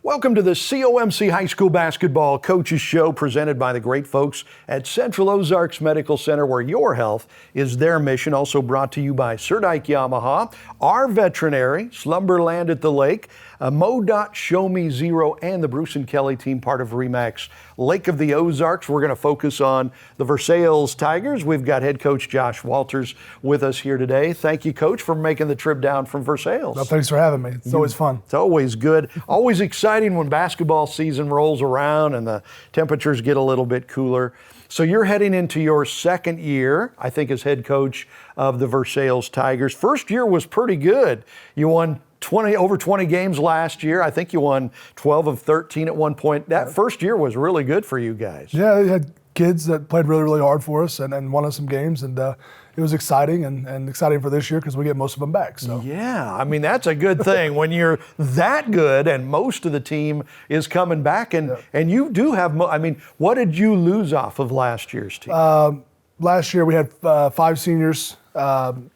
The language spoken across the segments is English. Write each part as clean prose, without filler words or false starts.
Welcome to the COMC High School Basketball Coaches Show, presented by the great folks at Central Ozarks Medical Center, where your health is their mission. Also brought to you by Sir Dyke Yamaha, our veterinary, Slumberland at the Lake, MoDOT Show Me Zero, and the Bruce and Kelly team, part of RE/MAX Lake of the Ozarks. We're going to focus on the Versailles Tigers. We've got head coach Josh Walters with us here today. Thank you, Coach, for making the trip down from Versailles. Well, thanks for having me. It's always fun. It's always good. Always exciting when basketball season rolls around and the temperatures get a little bit cooler. So you're heading into your second year, I think, as head coach of the Versailles Tigers. First year was pretty good. You won over 20 games last year. I think you won 12 of 13 at one point. That first year was really good for you guys. Yeah, we had kids that played really, really hard for us and won us some games, and it was exciting and exciting for this year because we get most of them back. So yeah, I mean, that's a good thing when you're that good and most of the team is coming back, and you do have, I mean, what did you lose off of last year's team? Last year we had 5 seniors,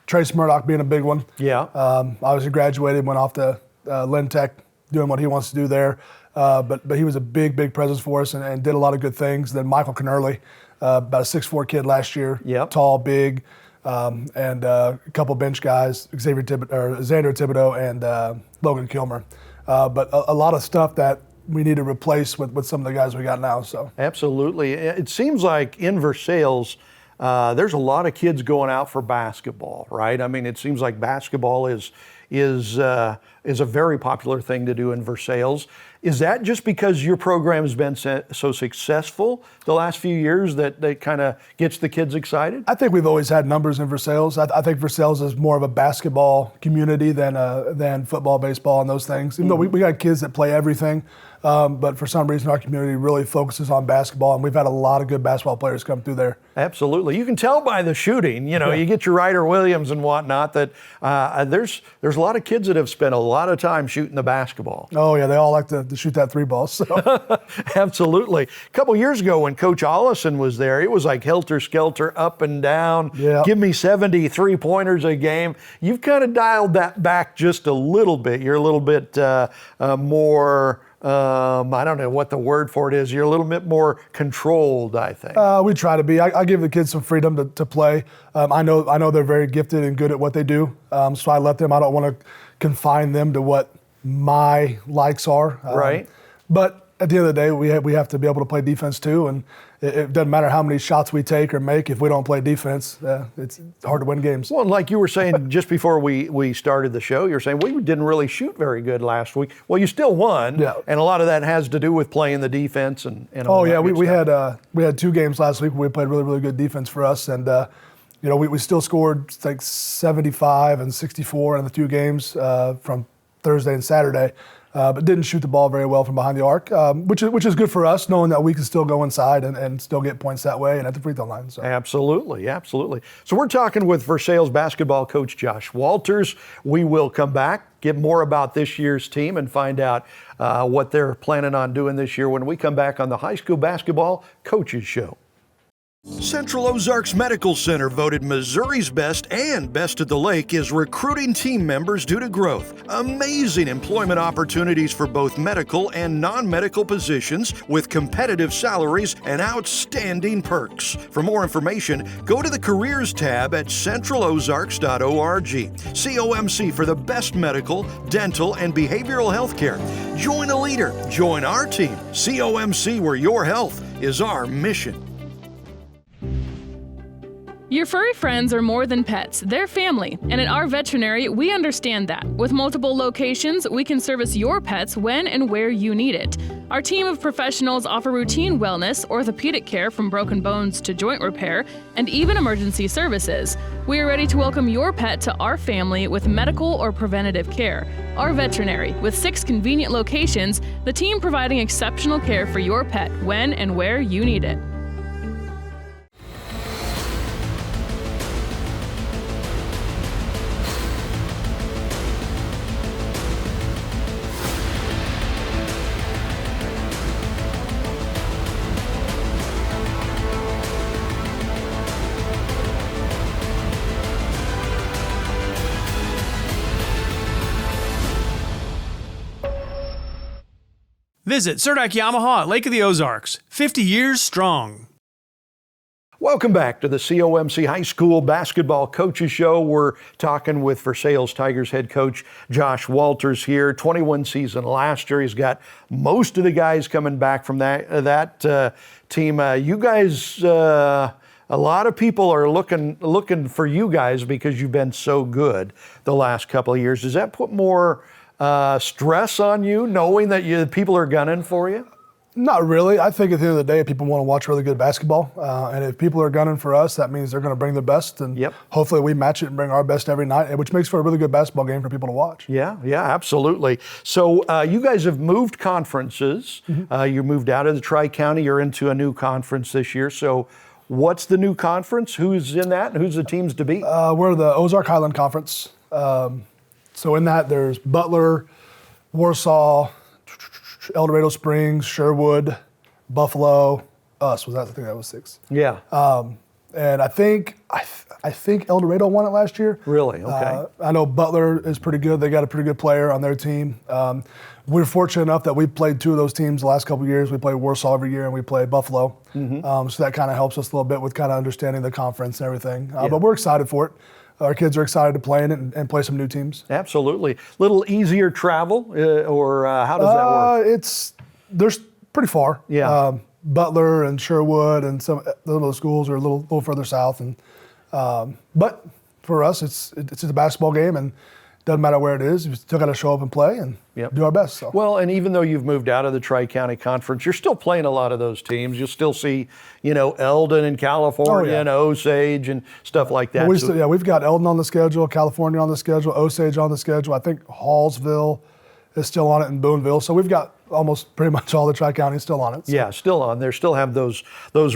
Trace Murdoch being a big one. Yeah. Obviously graduated, went off to Lynn Tech, doing what he wants to do there. But he was a big presence for us and did a lot of good things. Then Michael Kennerly, about a 6'4" kid last year, tall, big, and a couple bench guys, Xander Thibodeau and Logan Kilmer. But a lot of stuff that we need to replace with some of the guys we got now. So absolutely. It seems like in Versailles, there's a lot of kids going out for basketball, right? I mean, it seems like basketball is a very popular thing to do in Versailles. Is that just because your program has been so successful the last few years that kind of gets the kids excited? I think we've always had numbers in Versailles. I think Versailles is more of a basketball community than football, baseball, and those things. Even though we got kids that play everything, but for some reason our community really focuses on basketball, and we've had a lot of good basketball players come through there. Absolutely. You can tell by the shooting. You know, you get your Ryder Williams and whatnot that there's a lot of kids that have spent a lot of time shooting the basketball. Oh, yeah, they all like to shoot that 3 ball. So. Absolutely. A couple years ago when Coach Ollison was there, it was like helter-skelter, up and down. Yeah. Give me 70 3-pointers a game. You've kind of dialed that back just a little bit. You're a little bit more... I don't know what the word for it is. You're a little bit more controlled, I think. We try to be. I give the kids some freedom to play. I know they're very gifted and good at what they do, so I let them. I don't want to confine them to what my likes are. Right. But at the end of the day, we have to be able to play defense too, and it doesn't matter how many shots we take or make. If we don't play defense, it's hard to win games. Well, like you were saying just before we started the show, you were saying we didn't really shoot very good last week. Well, you still won, and a lot of that has to do with playing the defense and all. Oh yeah, we had 2 games last week where we played really good defense for us, and we still scored like 75 and 64 in the 2 games from Thursday and Saturday. But didn't shoot the ball very well from behind the arc, which is good for us, knowing that we can still go inside and still get points that way and at the free throw line. So. Absolutely. So we're talking with Versailles basketball coach Josh Walters. We will come back, get more about this year's team, and find out what they're planning on doing this year when we come back on the High School Basketball Coaches Show. Central Ozarks Medical Center, voted Missouri's best and best at the Lake, is recruiting team members due to growth. Amazing employment opportunities for both medical and non-medical positions with competitive salaries and outstanding perks. For more information, go to the Careers tab at centralozarks.org. COMC for the best medical, dental, and behavioral health care. Join a leader. Join our team. COMC, where your health is our mission. Your furry friends are more than pets, they're family, and at our veterinary, we understand that. With multiple locations, we can service your pets when and where you need it. Our team of professionals offer routine wellness, orthopedic care from broken bones to joint repair, and even emergency services. We are ready to welcome your pet to our family with medical or preventative care. Our veterinary, with 6 convenient locations, the team providing exceptional care for your pet when and where you need it. Visit Surdak Yamaha at Lake of the Ozarks. 50 years strong. Welcome back to the COMC High School Basketball Coaches Show. We're talking with Versailles Tigers head coach Josh Walters here. 21 season last year. He's got most of the guys coming back from that team. You guys, a lot of people are looking for you guys because you've been so good the last couple of years. Does that put more stress on you, knowing that people are gunning for you? Not really. I think at the end of the day, people want to watch really good basketball. And if people are gunning for us, that means they're going to bring their best. And hopefully we match it and bring our best every night, which makes for a really good basketball game for people to watch. Yeah, absolutely. So you guys have moved conferences. You moved out of the Tri-County. You're into a new conference this year. So what's the new conference? Who's in that and who's the teams to beat? We're the Ozark Highland Conference. So in that, there's Butler, Warsaw, El Dorado Springs, Sherwood, Buffalo, us. I think that was 6. Yeah. And I think El Dorado won it last year. Really? Okay. I know Butler is pretty good. They got a pretty good player on their team. We're fortunate enough that we played 2 of those teams the last couple of years. We played Warsaw every year and we played Buffalo. So that kind of helps us a little bit with kind of understanding the conference and everything. But we're excited for it. Our kids are excited to play in it and play some new teams. Absolutely. Little easier travel, or how does that work? They're pretty far. Yeah. Butler and Sherwood and some of those schools are a little further south. And but for us, it's just a basketball game, and doesn't matter where it is. We still got to show up and play and do our best. So. Well, and even though you've moved out of the Tri-County Conference, you're still playing a lot of those teams. You'll still see, Eldon in California and Osage and stuff like that. Well, we've got Eldon on the schedule, California on the schedule, Osage on the schedule. I think Hallsville is still on it, and Boonville. So we've got almost pretty much all the Tri-Counties still on it. So. Yeah, still on there. Still have those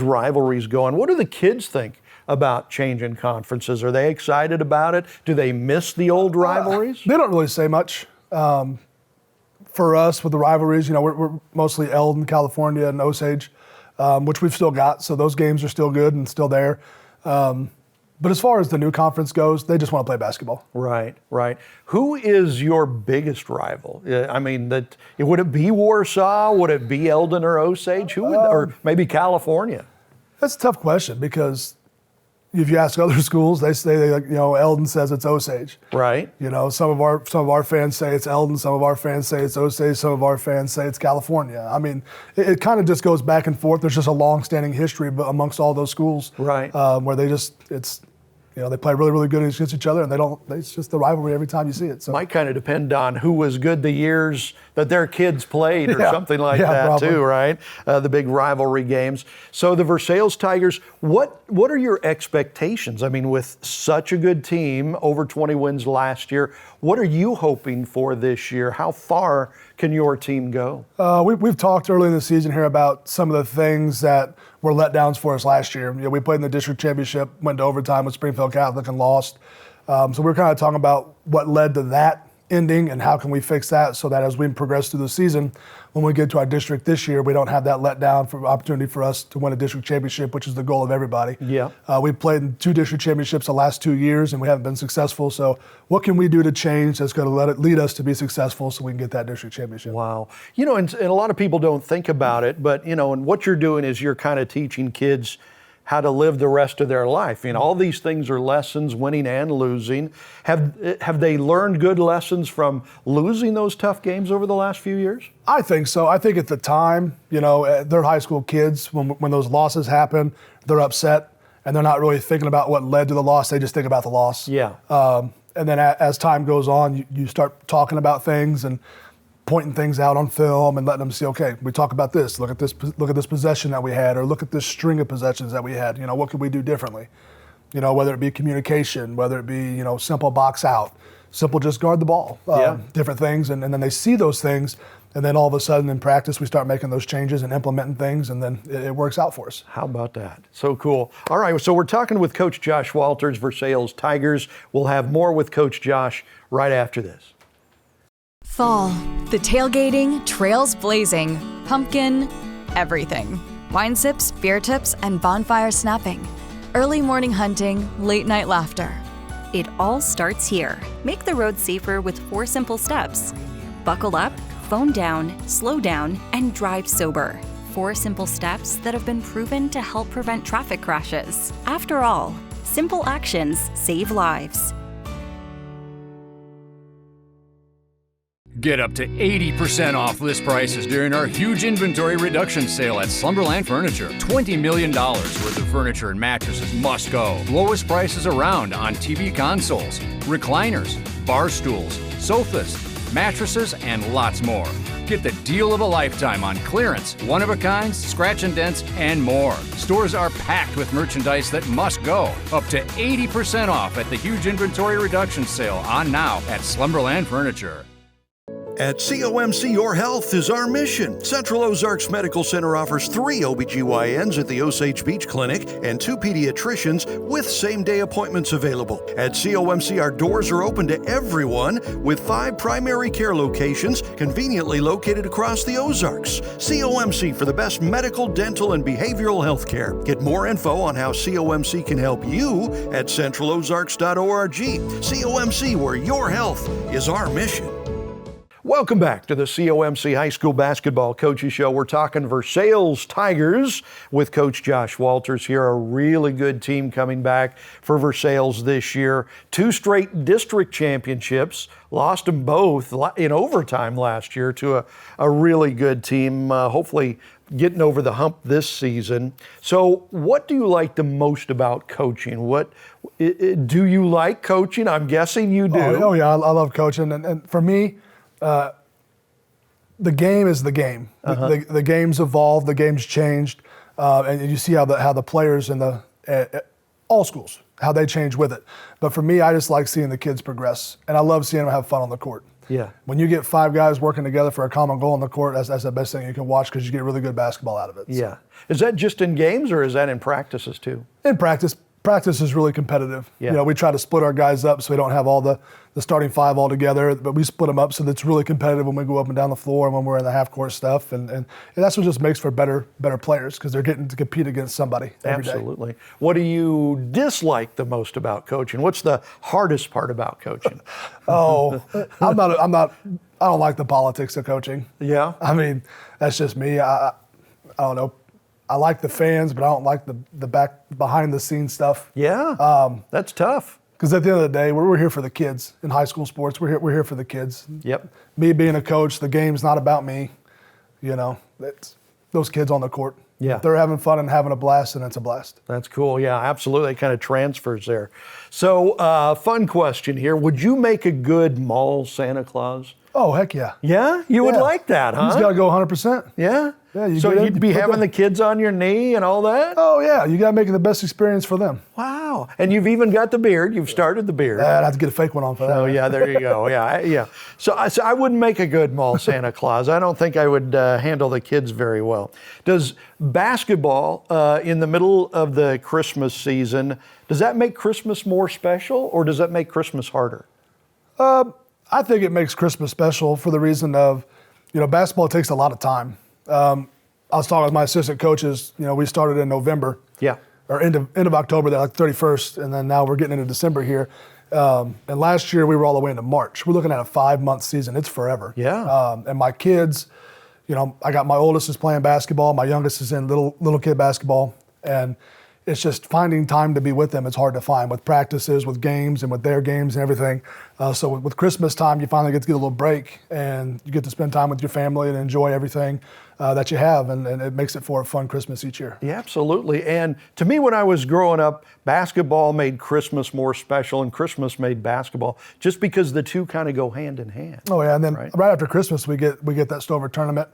rivalries going. What do the kids think about changing conferences? Are they excited about it? Do they miss the old rivalries? They don't really say much. For us, with the rivalries, we're mostly Eldon, California, and Osage, which we've still got. So those games are still good and still there. But as far as the new conference goes, they just want to play basketball. Right. Who is your biggest rival? I mean, would it be Warsaw? Would it be Eldon or Osage? Or maybe California? That's a tough question because if you ask other schools, they say, Eldon says it's Osage. Right. Some of our fans say it's Eldon. Some of our fans say it's Osage. Some of our fans say it's California. I mean, it kind of just goes back and forth. There's just a long-standing history amongst all those schools. Right. Where they play really, really good against each other, and it's just the rivalry every time you see it. So. Might kind of depend on who was good the years that their kids played or something like that probably. Too, right? The big rivalry games. So the Versailles Tigers, what are your expectations? I mean, with such a good team, over 20 wins last year, what are you hoping for this year? How far can your team go? We've talked early in the season here about some of the things that were letdowns for us last year. We played in the district championship, went to overtime with Springfield Catholic and lost. So we're kind of talking about what led to that ending and how can we fix that so that as we progress through the season, when we get to our district this year, we don't have that letdown for opportunity for us to win a district championship, which is the goal of everybody. Yeah. We've played in 2 district championships the last 2 years and we haven't been successful. So what can we do to change that's going to lead us to be successful so we can get that district championship? Wow. And a lot of people don't think about it, but and what you're doing is you're kind of teaching kids how to live the rest of their life. All these things are lessons, winning and losing. Have they learned good lessons from losing those tough games over the last few years? I think so. I think at the time, they're high school kids. When those losses happen, they're upset and they're not really thinking about what led to the loss. They just think about the loss. Yeah. And then as time goes on, you start talking about things and pointing things out on film and letting them see, okay, we talk about this. Look at this possession that we had, or look at this string of possessions that we had. What could we do differently? Whether it be communication, whether it be simple box out, simple just guard the ball, different things, and then they see those things, and then all of a sudden in practice we start making those changes and implementing things, and then it works out for us. How about that? So cool. All right, so we're talking with Coach Josh Walters, Versailles Tigers. We'll have more with Coach Josh right after this. Fall, the tailgating, trails blazing, pumpkin, everything. Wine sips, beer tips, and bonfire snapping. Early morning hunting, late night laughter. It all starts here. Make the road safer with 4 simple steps. Buckle up, phone down, slow down, and drive sober. 4 simple steps that have been proven to help prevent traffic crashes. After all, simple actions save lives. Get up to 80% off list prices during our huge inventory reduction sale at Slumberland Furniture. $20 million worth of furniture and mattresses must go. Lowest prices around on TV consoles, recliners, bar stools, sofas, mattresses, and lots more. Get the deal of a lifetime on clearance, one-of-a-kinds, scratch and dents, and more. Stores are packed with merchandise that must go. Up to 80% off at the huge inventory reduction sale on now at Slumberland Furniture. At COMC, your health is our mission. Central Ozarks Medical Center offers 3 OBGYNs at the Osage Beach Clinic and 2 pediatricians with same-day appointments available. At COMC, our doors are open to everyone with 5 primary care locations conveniently located across the Ozarks. COMC for the best medical, dental, and behavioral health care. Get more info on how COMC can help you at centralozarks.org. COMC, where your health is our mission. Welcome back to the COMC High School Basketball Coaches Show. We're talking Versailles Tigers with Coach Josh Walters here. A really good team coming back for Versailles this year. 2 straight district championships. Lost them both in overtime last year to a really good team. Hopefully getting over the hump this season. So what do you like the most about coaching? What do you like coaching? I'm guessing you do. Oh yeah, I love coaching. And for me, the game is the game. The game's evolved, the game's changed, and you see how the players in all schools, how they change with it. But for me, I just like seeing the kids progress, and I love seeing them have fun on the court. Yeah. When you get 5 guys working together for a common goal on the court, that's the best thing you can watch because you get really good basketball out of it. Yeah. Is that just in games or is that in practices too? In practice. Practice is really competitive. Yeah. You know, we try to split our guys up so we don't have all the starting 5 all together, but we split them up so that it's really competitive when we go up and down the floor and when we're in the half-court stuff. And that's what just makes for better players because they're getting to compete against somebody every day. Absolutely. What do you dislike the most about coaching? What's the hardest part about coaching? I don't like the politics of coaching. Yeah? I mean, that's just me. I don't know. I like the fans, but I don't like the behind the scenes stuff. Yeah, that's tough. Because at the end of the day, we're here for the kids in high school sports. We're here for the kids. Yep. Me being a coach, the game's not about me. You know, it's those kids on the court. Yeah. If they're having fun and having a blast, and it's a blast. That's cool. Yeah, absolutely. It kind of transfers there. So, fun question here. Would you make a good mall Santa Claus? Oh, heck yeah. Yeah? You would like that, huh? You just got to go 100%. Yeah? Yeah. So you'd be having the kids on your knee and all that? Oh, yeah. You got to make it the best experience for them. Wow. And you've even got the beard. You've started the beard. I'd have to get a fake one on for that. Oh, yeah, there you go. Yeah. So I wouldn't make a good mall Santa Claus. I don't think I would handle the kids very well. Does basketball in the middle of the Christmas season, does that make Christmas more special or does that make Christmas harder? I think it makes Christmas special for the reason of, basketball takes a lot of time. I was talking with my assistant coaches, we started in November. Yeah. Or end of October, like 31st, and then now we're getting into December here. And last year we were all the way into March. We're looking at a 5-month season. It's forever. Yeah. And my kids, I got my oldest is playing basketball. My youngest is in little kid basketball. And it's just finding time to be with them. It's hard to find with practices, with games, and with their games and everything. So with Christmas time, you finally get to get a little break, and you get to spend time with your family and enjoy everything that you have, and it makes it for a fun Christmas each year. Yeah, absolutely. And to me, when I was growing up, basketball made Christmas more special, and Christmas made basketball, just because the two kind of go hand in hand. Oh yeah, and then right after Christmas, we get that Stover tournament.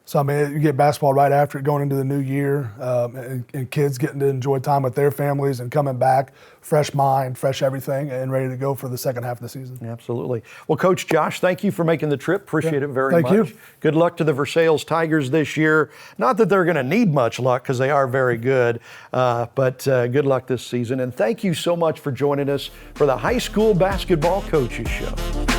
So, I mean, you get basketball right after it, going into the new year, and kids getting to enjoy time with their families and coming back, fresh mind, fresh everything, and ready to go for the second half of the season. Absolutely. Well, Coach Josh, thank you for making the trip. Appreciate it very much. Thank you. Good luck to the Versailles Tigers this year. Not that they're going to need much luck because they are very good, but good luck this season. And thank you so much for joining us for the High School Basketball Coaches Show.